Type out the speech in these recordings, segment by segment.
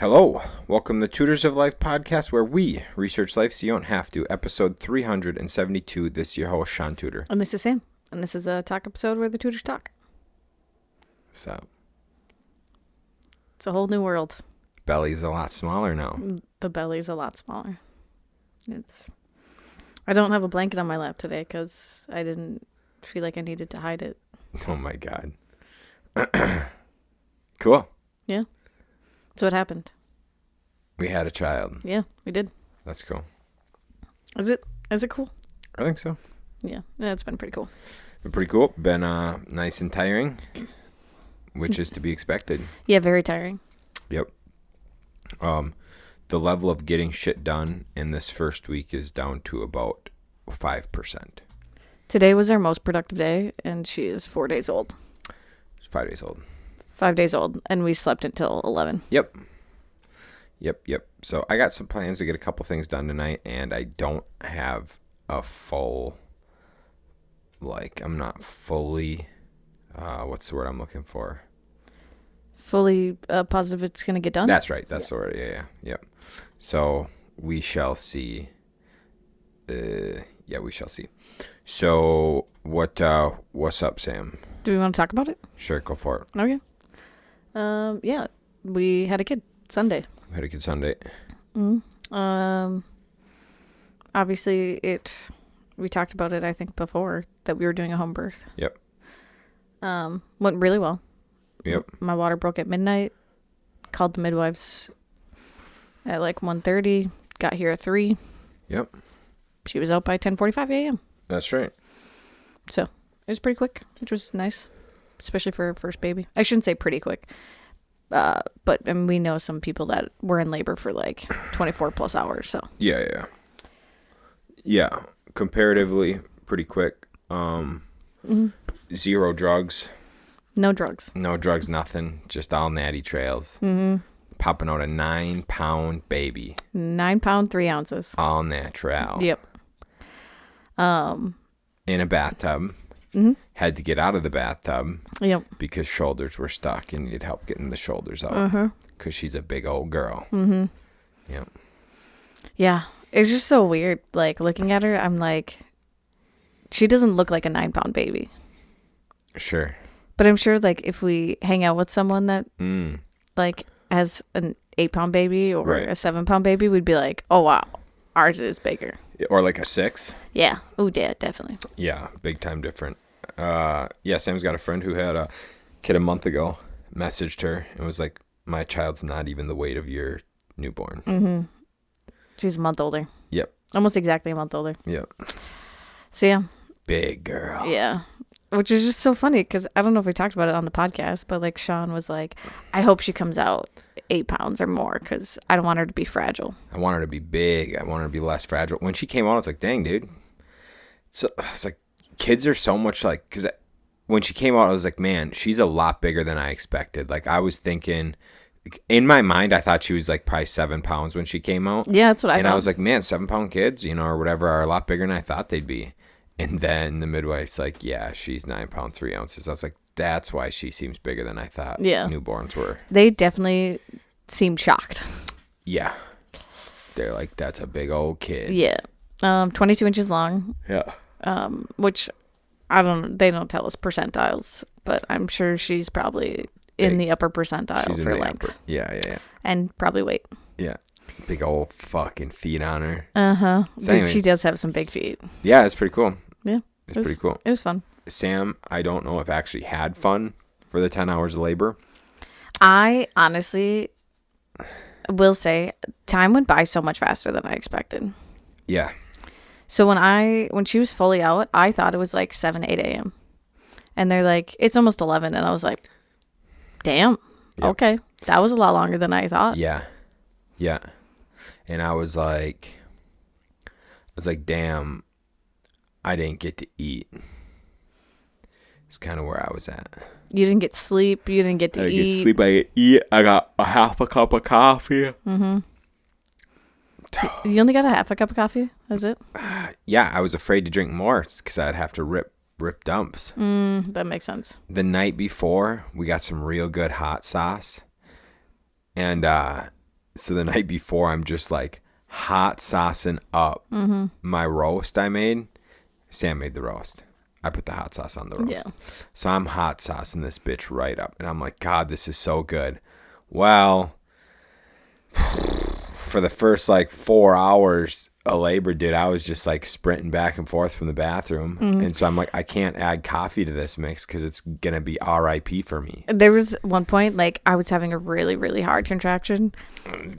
Hello, welcome to Tutors of Life podcast, where we research life so you don't have to. Episode 372. This is your host, Shaun Tutor. And this is Sam. And this is a talk episode where the tutors talk. What's up? It's a whole new world. Belly's a lot smaller now. The belly's a lot smaller. I don't have a blanket on my lap today because I didn't feel like I needed to hide it. Oh my God. Cool. Yeah. So what happened? We had a child. Yeah, we did. That's cool. Is it cool? I think so. Yeah, it's been pretty cool. Been pretty cool. Been nice and tiring, which is to be expected. Yeah, very tiring. Yep. The level of getting shit done in this first week is down to about 5%. Today was our most productive day, and she is 4 days old. She's 5 days old. 5 days old, and we slept until 11. Yep. So I got some plans to get a couple things done tonight, and I don't have a full, I'm not fully, what's the word I'm looking for? Fully positive it's going to get done? That's right. That's the word. Yeah. Yep. So we shall see. We shall see. So what's up, Sam? Do we want to talk about it? Sure, go for it. Okay. Yeah, we had a kid Sunday. We had a kid Sunday. Obviously we talked about it, I think, before, that we were doing a home birth. Yep. Went really well. Yep. My water broke at midnight. Called the midwives at 1:30. Got here at 3. Yep. She was out by 10:45 a.m. That's right. So it was pretty quick, which was nice, especially for her first baby. I shouldn't say pretty quick. But we know some people that were in labor for 24 plus hours. So yeah. Comparatively, pretty quick. Zero drugs. No drugs. No drugs, nothing. Just all natty trails. Popping out a 9-pound baby. 9 pound 3 ounces. All natural. Yep. In a bathtub. Had to get out of the bathtub. Yep. Because shoulders were stuck and needed help getting the shoulders out. Because she's a big old girl. Yep. Yeah. It's just so weird. Looking at her, I'm like, she doesn't look like a 9 pound baby. Sure. But I'm sure if we hang out with someone that has an 8 pound baby or a 7 pound baby, we'd be like, oh wow, ours is bigger. Or a 6. Yeah. Oh yeah, definitely. Yeah, big time different. Sam's got a friend who had a kid a month ago, messaged her and was like, my child's not even the weight of your newborn. She's a month older. Yep. Almost exactly a month older. Yep. So yeah. Big girl. Yeah. Which is just so funny because I don't know if we talked about it on the podcast, but Shaun was like, I hope she comes out 8 pounds or more because I don't want her to be fragile. I want her to be big. I want her to be less fragile. When she came out, it's like, dang, dude. So it's like, kids are so much because when she came out, I was like, man, she's a lot bigger than I expected. I was thinking, in my mind, I thought she was probably 7 pounds when she came out. Yeah, that's what I thought. And I was like, man, 7-pound kids, or whatever, are a lot bigger than I thought they'd be. And then the midwife's like, yeah, she's 9 pounds, 3 ounces. I was like, that's why she seems bigger than I thought newborns were. They definitely seemed shocked. Yeah. They're like, that's a big old kid. Yeah. 22 inches long. Yeah. Which, they don't tell us percentiles, but I'm sure she's probably in the upper percentile for length. Yeah. And probably weight. Yeah. Big old fucking feet on her. So Dude, she does have some big feet. Yeah, it's pretty cool. Yeah. It's pretty cool. It was fun. Sam, I don't know if actually had fun for the 10 hours of labor. I honestly will say time went by so much faster than I expected. Yeah. So when she was fully out, I thought it was 7, 8 a.m. And they're like, it's almost 11. And I was like, damn. Yep. Okay. That was a lot longer than I thought. Yeah. And I was like, damn, I didn't get to eat. It's kind of where I was at. You didn't get sleep. You didn't get to eat. I didn't get sleep. I didn't eat. I got a half a cup of coffee. You only got a half a cup of coffee? That's it? Yeah, I was afraid to drink more because I'd have to rip dumps. That makes sense. The night before, we got some real good hot sauce. And So the night before, I'm just like hot saucing up my roast I made. Sam made the roast. I put the hot sauce on the roast. Yeah. So I'm hot saucing this bitch right up. And I'm like, God, this is so good. Well, for the first like 4 hours of labor, dude, I was just like sprinting back and forth from the bathroom. And so I'm like, I can't add coffee to this mix because it's going to be RIP for me. There was one point, like, I was having a really, really hard contraction,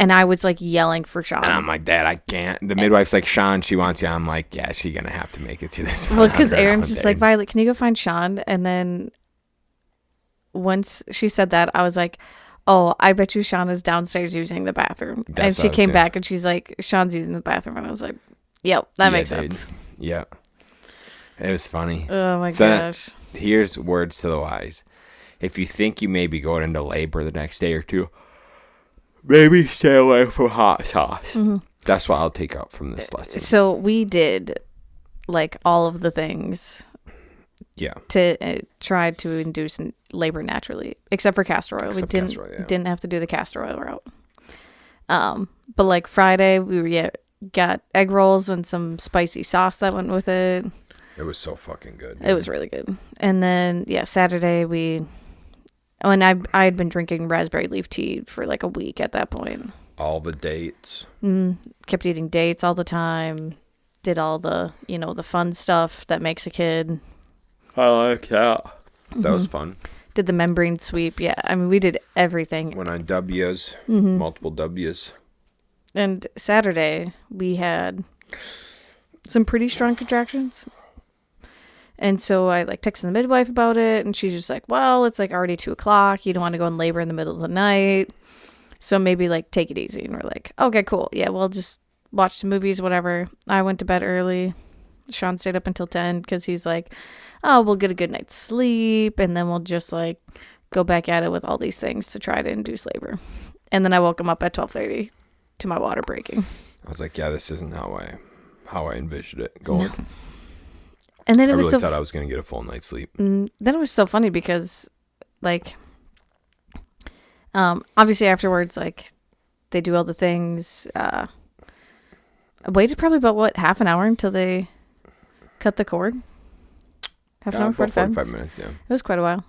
and I was, like, yelling for Shaun. And I'm like, Dad, I can't. The midwife's like, Shaun, she wants you. I'm like, yeah, she's going to have to make it to this. Well, because Aaron's just like, Violet, can you go find Shaun? And then once she said that, I was like, oh, I bet you Shaun is downstairs using the bathroom. That's and she what I was came doing. back, and she's like, Shaun's using the bathroom. And I was like, yep, that makes dude. sense. Yeah. It was funny. Oh, my So gosh. here's words to the wise. If you think you may be going into labor the next day or two, maybe stay away from hot sauce. That's what I'll take out from this lesson. So we did, like, all of the things Yeah. to try to induce labor naturally, except for castor oil. Except We castor oil, yeah. didn't have to do the castor oil route. But like Friday, got egg rolls and some spicy sauce that went with it. It was so fucking good. It was really good. And then Saturday I had been drinking raspberry leaf tea for like a week at that point. All the dates. Kept eating dates all the time. Did all the the fun stuff that makes a kid. I like that. That was fun. Did the membrane sweep. Yeah, I mean, we did everything. Went on W's. Multiple W's. And Saturday, we had some pretty strong contractions. And so I like texted the midwife about it, and she's just like, well, it's like already 2:00. You don't want to go in labor in the middle of the night. So maybe like take it easy. And we're like, okay, cool. Yeah, we'll just watch some movies, whatever. I went to bed early. Shaun stayed up until 10 because he's like, oh, we'll get a good night's sleep, and then we'll just like go back at it with all these things to try to induce labor. And then I woke him up at 12:30 to my water breaking. I was like, yeah, this isn't how I envisioned it going. No. And then I it was really so thought I was going to get a full night's sleep. then it was so funny because like obviously afterwards, like they do all the things. I waited probably about half an hour until they cut the cord. Half an hour, 45 minutes, yeah. It was quite a while.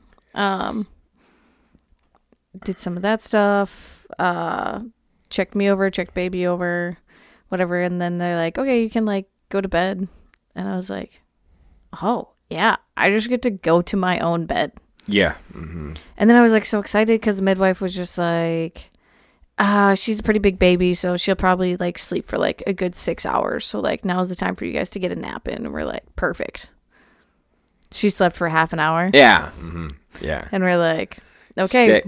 Did some of that stuff. Checked me over, checked baby over, whatever. And then they're like, okay, you can like go to bed. And I was like, oh yeah, I just get to go to my own bed. Yeah. Mm-hmm. And then I was like so excited because the midwife was just like, she's a pretty big baby, so she'll probably like sleep for like a good 6 hours. So like now's the time for you guys to get a nap in. And we're like, perfect. She slept for half an hour. Yeah. Mm-hmm. Yeah. And we're like, okay. Sick.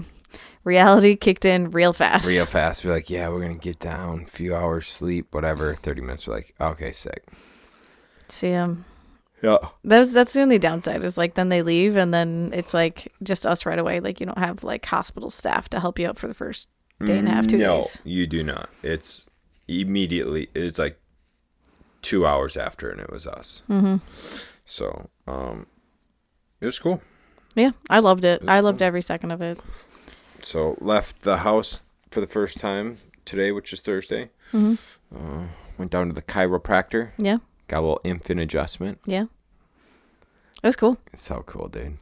Reality kicked in real fast. Real fast. We're like, yeah, we're going to get down, a few hours sleep, whatever, 30 minutes. We're like, okay, sick. See, Yeah. that's the only downside is like then they leave and then it's like just us right away. Like you don't have like hospital staff to help you out for the first day and a half, 2 days. No, you do not. It's immediately, it's like 2 hours after and it was us. Mm-hmm. So, it was cool. Yeah, I loved it. I loved cool. every second of it. So left the house for the first time today, which is Thursday. Mm-hmm. Went down to the chiropractor. Yeah. Got a little infant adjustment. Yeah. It was cool. It's so cool, dude.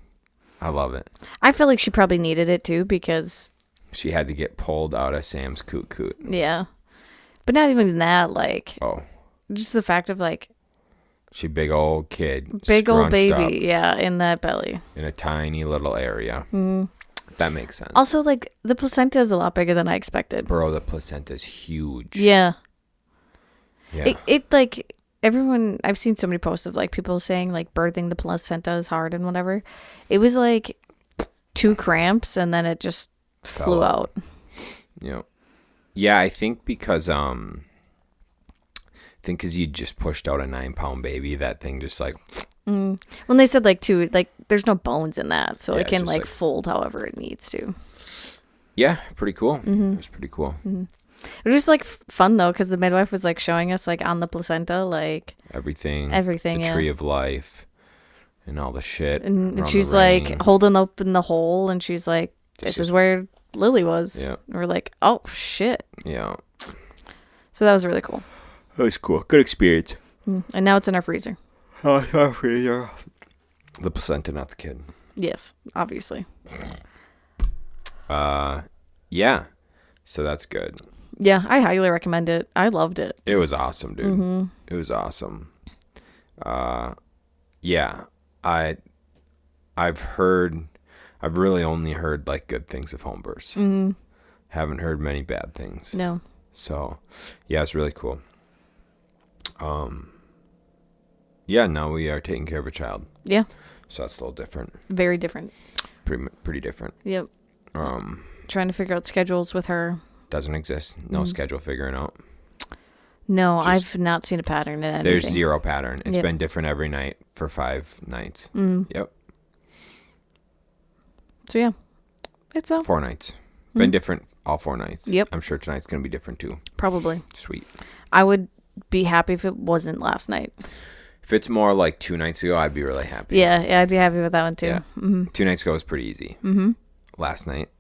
I love it. I feel like she probably needed it too because She had to get pulled out of Sam's coot. yeah. But not even that, like Oh, just the fact of like she big old kid. big old scrunched baby, up yeah, in that belly. in a tiny little area. Mm. That makes sense. Also, like the placenta is a lot bigger than I expected. Bro, the placenta's huge. Yeah. Yeah. It like everyone I've seen so many posts of like people saying like birthing the placenta is hard and whatever. It was like 2 cramps and then it just flew out. Yeah, I think because you just pushed out a 9-pound baby, that thing just like When they said like too, like there's no bones in that, so Yeah, it can just, like like- fold however it needs to. yeah, pretty cool. It was pretty cool. It was just like fun though, because the midwife was like showing us like on the placenta, like Everything, Everything, the yeah. tree of life, and all the shit. and around she's the like ring. holding open the hole, and she's like, "This is just- where Lily was. Yeah. And we're like, oh, shit. Yeah. So that was really cool. That was cool. Good experience. And now it's in our freezer. Oh, our freezer. The placenta, not the kid. Yes, obviously. Yeah. So that's good. Yeah, I highly recommend it. I loved it. It was awesome, dude. Mm-hmm. It was awesome. Yeah. I've really only heard like good things of home births. Mm-hmm. Haven't heard many bad things. No. So, yeah, it's really cool. Yeah, now we are taking care of a child. Yeah. So that's a little different. Very different. Pretty different. Yep. Trying to figure out schedules with her. Doesn't exist. No schedule figuring out. No, I've not seen a pattern in anything. There's zero pattern. It's been different every night for 5 nights. Yep. So yeah, it's 4 nights. Been different all 4 nights. Yep. I'm sure tonight's gonna be different too. Probably. Sweet. I would be happy if it wasn't last night. If it's more like 2 nights ago, I'd be really happy. Yeah, I'd be happy with that one too. Yeah. Mm-hmm. 2 nights ago was pretty easy. Last night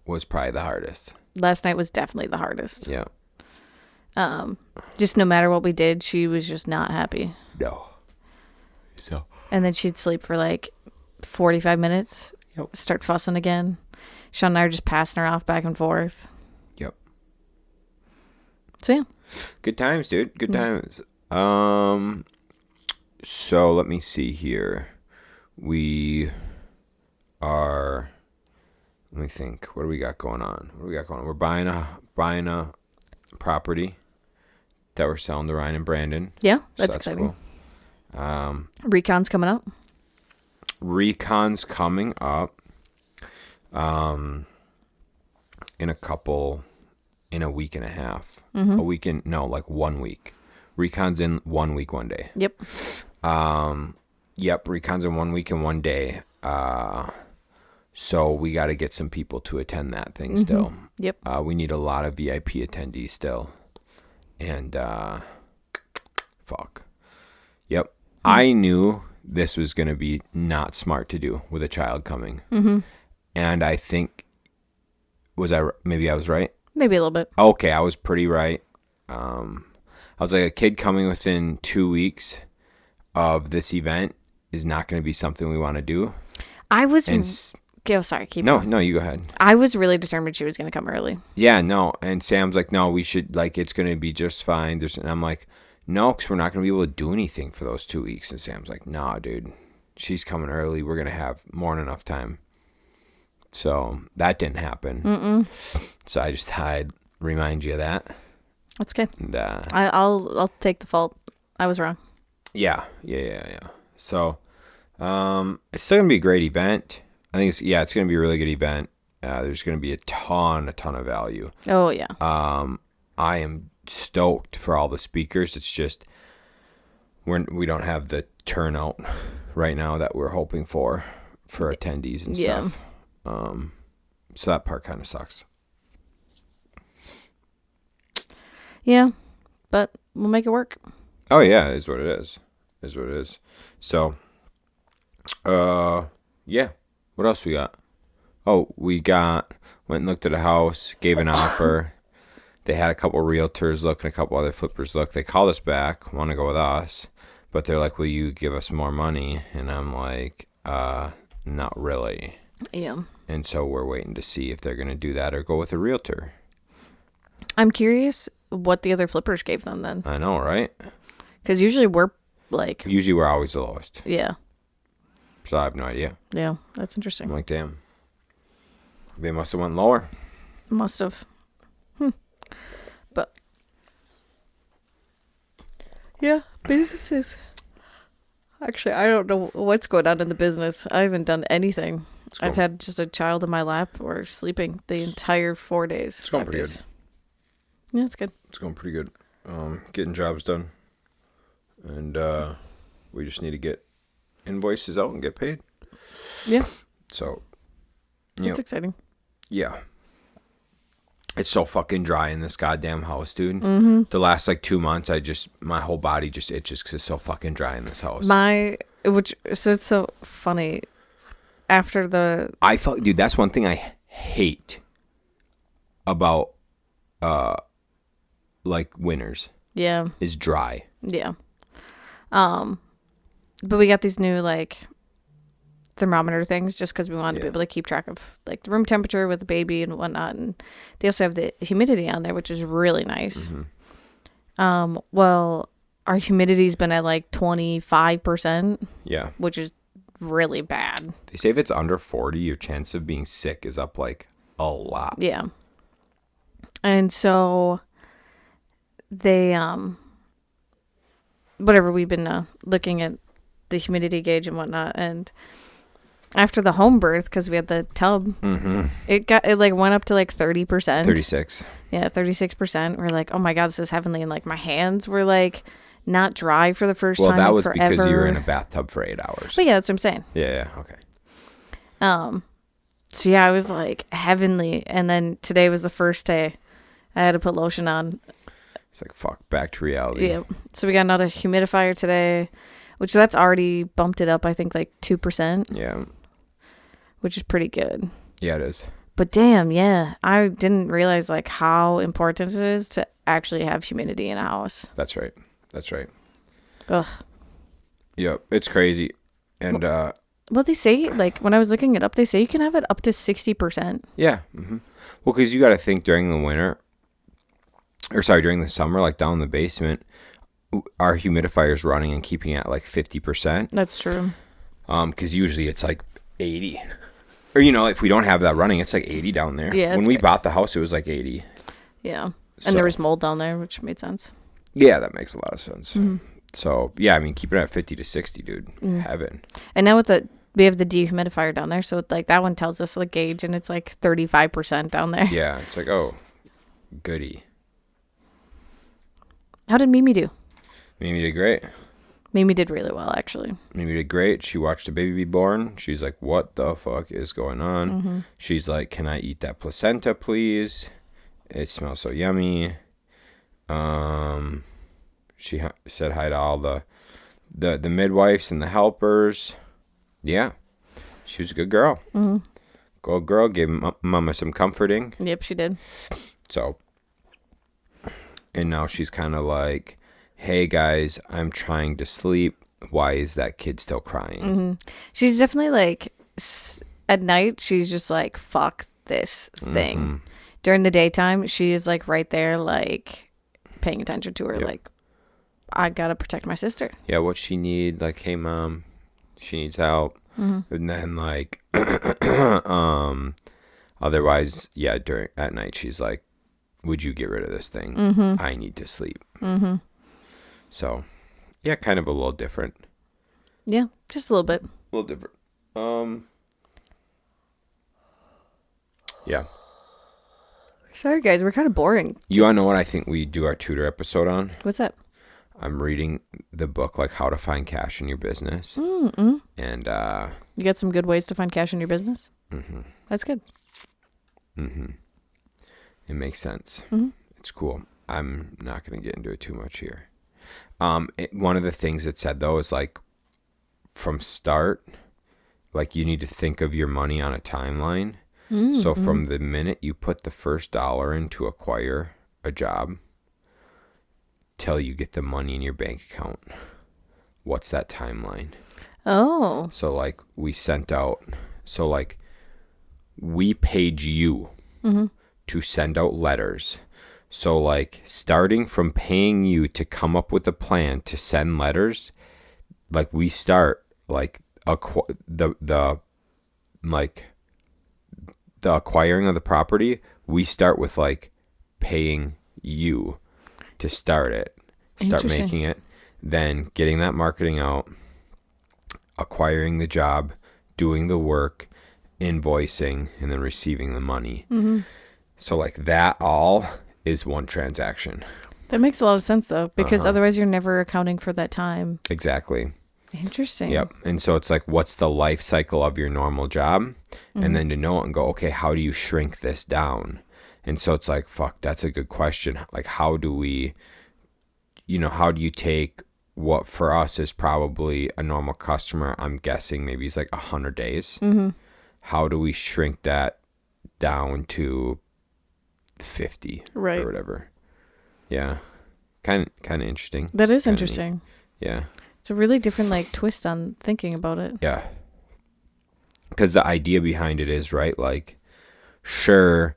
was probably the hardest. Last night was definitely the hardest. Yeah. Just no matter what we did, she was just not happy. No. So. And then she'd sleep for like 45 minutes. Yep. Start fussing again. Shaun and I are just passing her off back and forth. Yep. So yeah. Good times, dude. Good times. So let me see here. We are. Let me think. What do we got going on? We're buying a property that we're selling to Ryan and Brandon. Yeah, So that's exciting. Cool. Recon's coming up. Recon's coming up. In a week and a half. Like 1 week. Recon's in 1 week, 1 day. Yep. Yep, Recon's in 1 week and 1 day. So we got to get some people to attend that thing still. Yep. We need a lot of VIP attendees still. And, fuck. Yep. I knew this was going to be not smart to do with a child coming. And I think, maybe I was right? Maybe a little bit. Okay, I was pretty right. I was like, a kid coming within 2 weeks of this event is not going to be something we want to do. I was... And sorry, keep no, going. no, you go ahead. I was really determined she was going to come early. Yeah, no. And Sam's like, no, we should, like, it's going to be just fine. And I'm like, no, because we're not going to be able to do anything for those 2 weeks. And Sam's like, no, dude, she's coming early. We're going to have more than enough time. So that didn't happen. So I just thought I'd remind you of that. That's good. And, I'll take the fault. I was wrong. Yeah. So it's still going to be a great event. I think it's going to be a really good event. There's going to be a ton of value. Oh, yeah. I am stoked for all the speakers. It's just we don't have the turnout right now that we're hoping for attendees and stuff. So that part kind of sucks. Yeah, but we'll make it work. Oh, yeah, it is what it is. So, yeah. What else we got? Oh, went and looked at a house, gave an offer. They had a couple realtors look and a couple other flippers look. They called us back, want to go with us, but they're like, will you give us more money? And I'm like, not really. Yeah. And so we're waiting to see if they're going to do that or go with a realtor. I'm curious what the other flippers gave them then. I know, right? Because usually we're like... Usually we're always the lowest. Yeah. So I have no idea. Yeah, that's interesting. I'm like, damn. They must have went lower. Must have. But... Yeah, businesses. Actually, I don't know what's going on in the business. I haven't done anything. I've had just a child in my lap or sleeping the entire 4 days. It's going pretty good. Yeah, it's good. It's going pretty good. Getting jobs done. And we just need to get invoices out and get paid. Yeah. So, It's exciting. Yeah. It's so fucking dry in this goddamn house, dude. Mm-hmm. The last 2 months, my whole body just itches because it's so fucking dry in this house. So it's so funny. After I thought, dude, that's one thing I hate about like winters Yeah. is dry. Yeah. But we got these new like thermometer things just because we wanted to be able to keep track of like the room temperature with the baby and whatnot. And they also have the humidity on there, which is really nice. Well, our humidity's been at like 25%. Yeah. Which is really bad. They say if it's under 40, your chance of being sick is up like a lot. Yeah. And so they whatever, we've been looking at the humidity gauge and whatnot, and after the home birth, because we had the tub, it like went up to like 30%. 36. Yeah, 36%. We're like, oh my god, this is heavenly. And like my hands were like not dry for the first time. Well, that was forever. because you were in a bathtub for 8 hours. But yeah, that's what I'm saying. Yeah, okay. So yeah, I was like heavenly, and then today was the first day I had to put lotion on. It's like, fuck, back to reality. Yeah. So we got another humidifier today, which that's already bumped it up, I think, like 2%. Yeah. Which is pretty good. Yeah, it is. But damn, yeah, I didn't realize like how important it is to actually have humidity in a house. That's right. That's right. Ugh. Yep, it's crazy. And well, they say, like, when I was looking it up, they say you can have it up to 60%. yeah. Well, because you got to think during the winter, or sorry, during the summer, like down in the basement, our humidifier's running and keeping it at like 50%. That's true. Because usually it's like 80. Or, you know, if we don't have that running, it's like 80 down there. Yeah. When we bought the house, it was like 80. Yeah. And there was mold down there, which made sense. Yeah, that makes a lot of sense. So, yeah, I mean, keep it at 50 to 60, dude. Heaven. And now we have the dehumidifier down there, so like that one tells us the gauge, and it's like 35% down there. Yeah, it's like, oh, goody. How did Mimi do? Mimi did great. Mimi did really well, actually. Mimi did great. She watched a baby be born. She's like, what the fuck is going on? She's like, can I eat that placenta, please? It smells so yummy. She said hi to all the midwives and the helpers. Yeah. She was a good girl. Good girl. Gave mama some comforting. Yep, she did. So, and now she's kind of like, hey guys, I'm trying to sleep. Why is that kid still crying? She's definitely like, at night, she's just like, fuck this thing. During the daytime, she is like right there, like paying attention to her. Yep. Like, I gotta protect my sister. Yeah, what she need, like, hey mom, she needs help. And then like, otherwise, yeah, at night, she's like, would you get rid of this thing? I need to sleep. So, yeah, kind of a little different. Yeah, just a little bit. A little different. Yeah. Sorry, guys, we're kind of boring. You want to know what I think we do our tutor episode on? What's that? I'm reading the book, like, How to Find Cash in Your Business. And, you got some good ways to find cash in your business? That's good. It makes sense. It's cool. I'm not going to get into it too much here. One of the things it said, though, is like from start, like you need to think of your money on a timeline. So from the minute you put the first dollar in to acquire a job till you get the money in your bank account, what's that timeline? Oh. So like we paid you to send out letters. So like starting from paying you to come up with a plan to send letters, like we start like the acquiring of the property, we start with like paying you to start making it, then getting that marketing out, acquiring the job, doing the work, invoicing, and then receiving the money. So like that all is one transaction. That makes a lot of sense, though, because otherwise you're never accounting for that time. Exactly. Interesting. Yep. And so it's like, what's the life cycle of your normal job? And then to know it and go, okay, how do you shrink this down? And so it's like, fuck, that's a good question. Like, how do you take what for us is probably a normal customer, I'm guessing maybe it's like 100 days. How do we shrink that down to 50 Right. or whatever. Yeah. Kind of interesting. That is Kinda interesting. neat. Yeah. It's a really different like twist on thinking about it. Yeah. Because the idea behind it is, right, like, sure,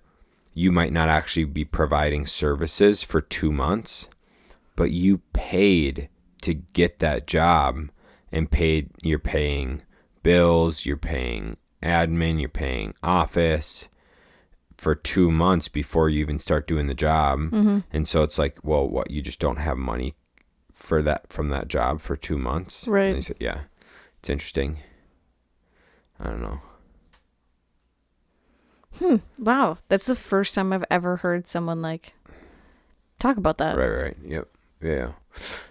you might not actually be providing services for 2 months, but you paid to get that job and you're paying bills, you're paying admin, you're paying office for 2 months before you even start doing the job. Mm-hmm. And so it's like, well, what, you just don't have money for that from that job for 2 months? Right. And they said, yeah, it's interesting. I don't know. Wow. That's the first time I've ever heard someone like talk about that. Right. Yep. Yeah.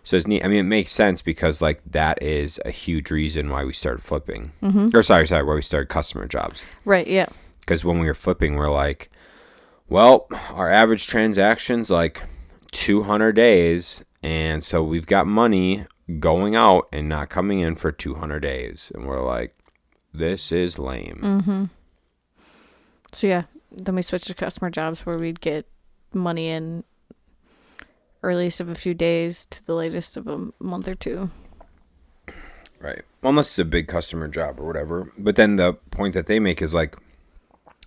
So it's neat. I mean, it makes sense because like that is a huge reason why we started flipping. Mm-hmm. Or sorry, why we started customer jobs. Right. Yeah. Because when we were flipping, we're like, well, our average transaction's like 200 days. And so we've got money going out and not coming in for 200 days. And we're like, this is lame. Mm-hmm. So yeah, then we switched to customer jobs where we'd get money in earliest of a few days to the latest of a month or two. Right. Well, unless it's a big customer job or whatever. But then the point that they make is like,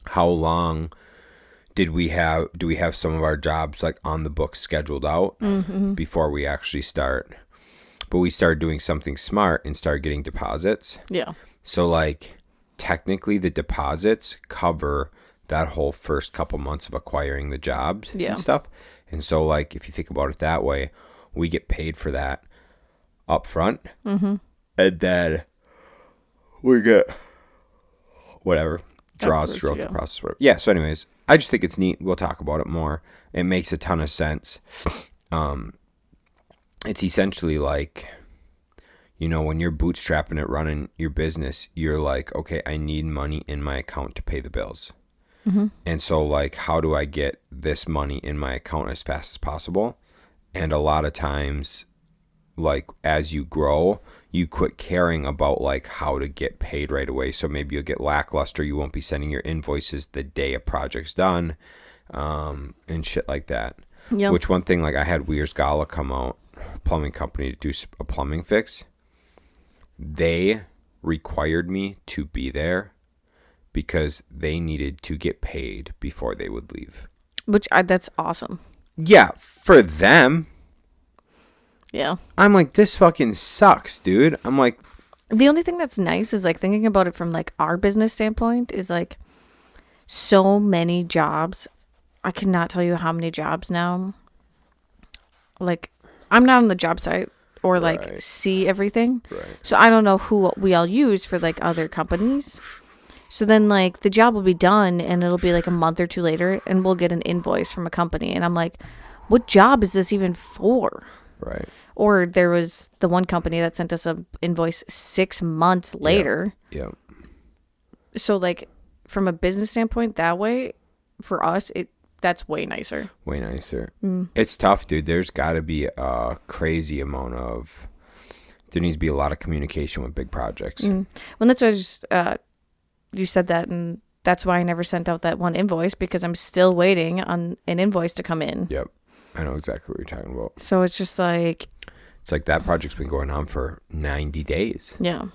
how long do we have some of our jobs like on the books scheduled out before we actually start? But we started doing something smart and started getting deposits. Yeah. So like technically the deposits cover that whole first couple months of acquiring the jobs and stuff. And so like if you think about it that way, we get paid for that up front. Mm-hmm. And then we get whatever draws throughout the process. Whatever. Yeah. So anyways, I just think it's neat. We'll talk about it more. It makes a ton of sense. It's essentially like, you know, when you're bootstrapping it, running your business, you're like, okay, I need money in my account to pay the bills. Mm-hmm. And so like, how do I get this money in my account as fast as possible? And a lot of times, like as you grow, you quit caring about like how to get paid right away. So maybe you'll get lackluster. You won't be sending your invoices the day a project's done, and shit like that. Yep. Which one thing, like I had Weir's Gala come out, plumbing company, to do a plumbing fix. They required me to be there because they needed to get paid before they would leave. That's awesome. Yeah, for them. Yeah. I'm like, this fucking sucks, dude. I'm like, the only thing that's nice is like thinking about it from like our business standpoint is like so many jobs. I cannot tell you how many jobs now. Like I'm not on the job site or like see everything. Right. So I don't know who we all use for like other companies. So then like the job will be done and it'll be like a month or two later and we'll get an invoice from a company. And I'm like, what job is this even for? Right. Or there was the one company that sent us an invoice 6 months later. Yeah. So like from a business standpoint, that way for us, that's way nicer. Way nicer. It's tough, dude. There's got to be a crazy amount of. There needs to be a lot of communication with big projects. Well, that's why I just you said that, and that's why I never sent out that one invoice because I'm still waiting on an invoice to come in. Yep. I know exactly what you're talking about. So it's just like. It's like that project's been going on for 90 days. Yeah.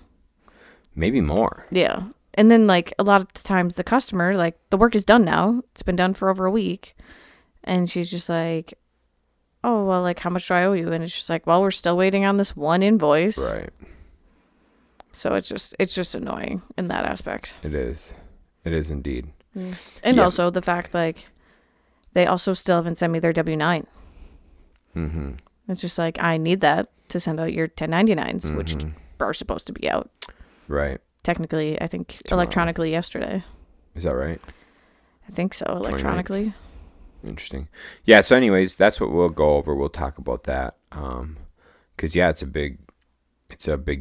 Maybe more. Yeah. And then like a lot of the times the customer, like the work is done now. It's been done for over a week. And she's just like, oh, well, like how much do I owe you? And it's just like, well, we're still waiting on this one invoice. Right. So it's just annoying in that aspect. It is. It is indeed. And also the fact like they also still haven't sent me their W-9. Mm-hmm. It's just like, I need that to send out your 1099s, which are supposed to be out. Right. Technically, I think Tomorrow. electronically yesterday. Is that right? I think so, electronically. 29th. Interesting. Yeah, so anyways, that's what we'll go over. We'll talk about that. Because, yeah, it's a big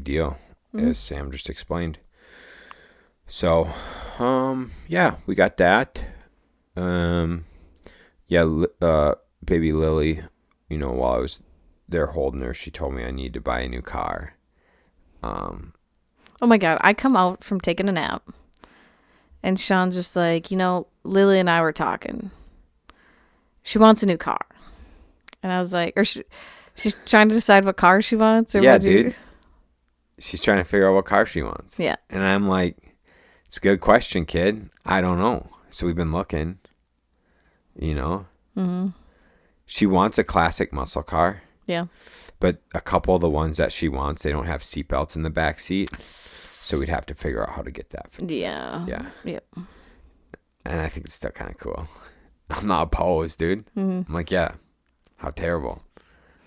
deal, as Sam just explained. So, yeah, we got that. Baby Lily, you know, while I was there holding her, she told me I need to buy a new car. Oh my God, I come out from taking a nap and Sean's just like, you know, Lily and I were talking. she wants a new car. And I was like, she's trying to decide what car she wants. Or Yeah, what dude. She's trying to figure out what car she wants. Yeah. And I'm like, it's a good question, kid. I don't know. So we've been looking, you know. Mm-hmm. She wants a classic muscle car. Yeah. But a couple of the ones that she wants, they don't have seatbelts in the back seat. So we'd have to figure out how to get that. Yeah. Yeah. Yep. And I think it's still kind of cool. I'm not opposed, dude. Mm-hmm. I'm like, yeah, how terrible,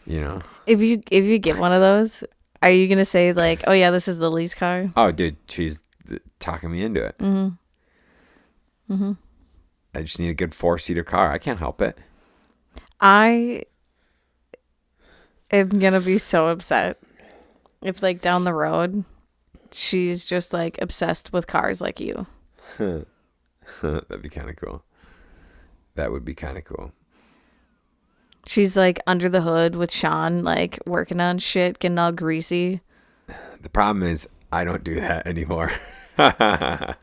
you know? If you get one of those, are you gonna say like, oh yeah, this is Lily's car? Oh, dude, she's talking me into it. Mm-hmm. Mm-hmm. I just need a good 4-seater car. I can't help it. I am gonna be so upset if like down the road she's just like obsessed with cars like you. That'd be kind of cool. That would be kind of cool. She's like under the hood with Shaun, like working on shit, getting all greasy. The problem is I don't do that anymore. Well,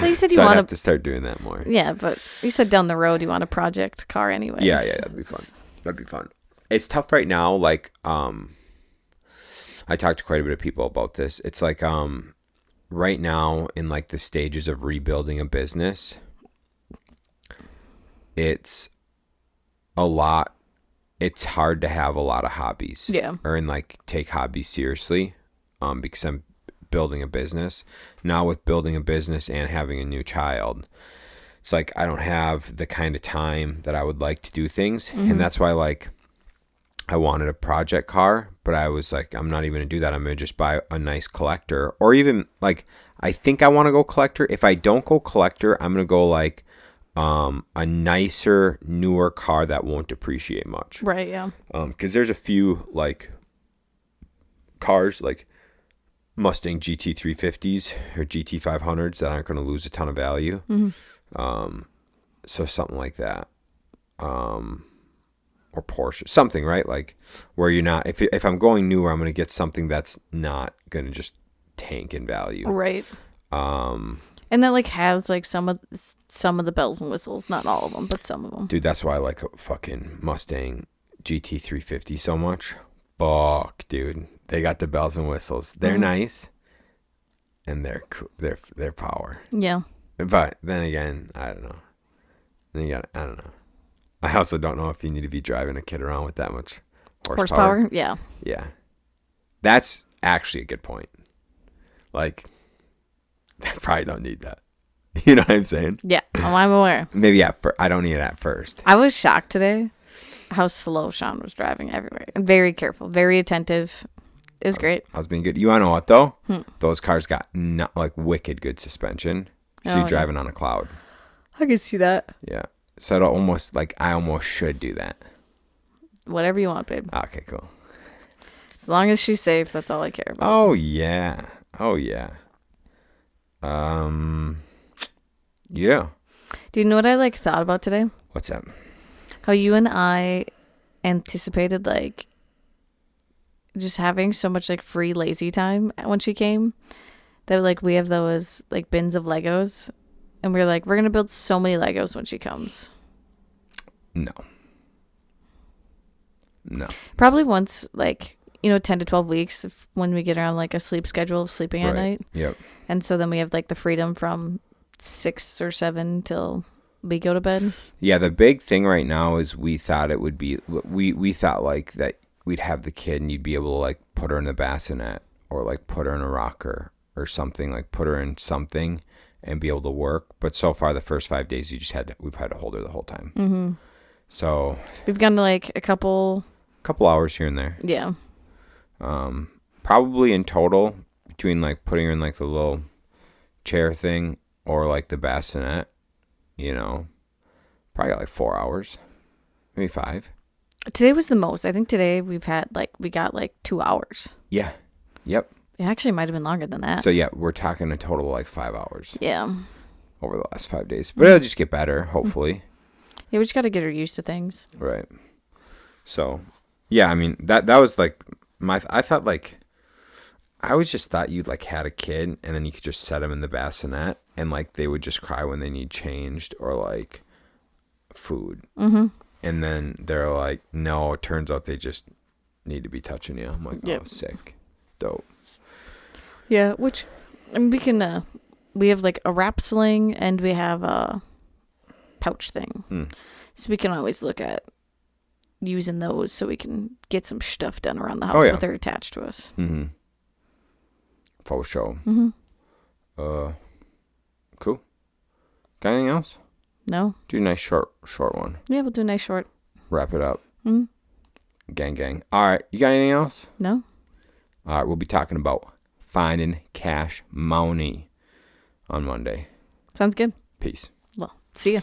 you said you So I'd want have to start doing that more. Yeah, but you said down the road you want a project car anyways. Yeah, that'd be fun. That'd be fun. It's tough right now. Like, I talked to quite a bit of people about this. It's like, right now in like the stages of rebuilding a business, it's a lot. It's hard to have a lot of hobbies. Yeah. Or like take hobbies seriously, because I'm building a business. Now with building a business and having a new child, it's like I don't have the kind of time that I would like to do things. Mm-hmm. And that's why like I wanted a project car, but I was like, I'm not even going to do that. I'm going to just buy a nice collector, or even like, I think I want to go collector. If I don't go collector, I'm going to go like a nicer, newer car that won't depreciate much. Right, yeah. Because there's a few like cars like Mustang GT350s or GT500s that aren't going to lose a ton of value. Mm-hmm. So something like that. Or Porsche, something, right? Like where you're not, if I'm going newer, I'm going to get something that's not going to just tank in value. Right. And that like has like some of the bells and whistles, not all of them, but some of them. Dude, that's why I like a fucking Mustang GT350 so much. Fuck, dude. They got the bells and whistles. They're nice. And they're cool. They're power. Yeah. But then again, I don't know. I don't know. I also don't know if you need to be driving a kid around with that much horsepower. Yeah. Yeah. That's actually a good point. Like, I probably don't need that. You know what I'm saying? Yeah. Oh, I'm aware. Maybe I don't need it at first. I was shocked today how slow Shaun was driving everywhere. And very careful, very attentive. It was great. I was being good. You want to know what, though? Those cars got not like wicked good suspension. So you're driving on a cloud. I could see that. Yeah. So it almost like I almost should do that. Whatever you want, babe. Okay, cool. As long as she's safe, that's all I care about. Oh yeah. Oh yeah. Yeah. Do you know what I like thought about today? What's that? How you and I anticipated like just having so much like free lazy time when she came, that like we have those like bins of Legos, and we're like, we're gonna build so many Legos when she comes. No. Probably once, like, 10 to 12 weeks when we get her on like a sleep schedule of sleeping at night. Yep. And so then we have like the freedom from 6 or 7 till we go to bed. Yeah, the big thing right now is we thought it would be, we thought like that we'd have the kid and you'd be able to like put her in the bassinet or like put her in a rocker or something, like put her in something and be able to work. But so far the first 5 days we've had to hold her the whole time. Mm-hmm. So we've gone to like a couple hours here and there. Yeah. Probably in total between like putting her in like the little chair thing or like the bassinet, probably got like 4 hours, maybe 5. Today was the most. I think today we got like 2 hours. Yeah. Yep. It actually might have been longer than that. So yeah, we're talking a total of like 5 hours. Yeah. Over the last 5 days, but it'll just get better, hopefully. Yeah, we just got to get her used to things. Right. So, yeah, I mean that was like I thought like I always just thought you'd like had a kid and then you could just set them in the bassinet and like they would just cry when they need changed or like food. Mm-hmm. And then they're like, no, it turns out they just need to be touching you. I'm like, oh, Yep. sick. Dope. Yeah, which I mean, we can we have like a wrap sling and we have a pouch thing. So we can always look at using those so we can get some stuff done around the house yeah. with her attached to us. Mm-hmm. For sure. Mm-hmm. Cool. Got anything else? No? Do a nice short one. Yeah, we'll do a nice short. Wrap it up. Mm-hmm. Gang. All right. You got anything else? No? All right. We'll be talking about finding cash money on Monday. Sounds good. Peace. Well, see ya.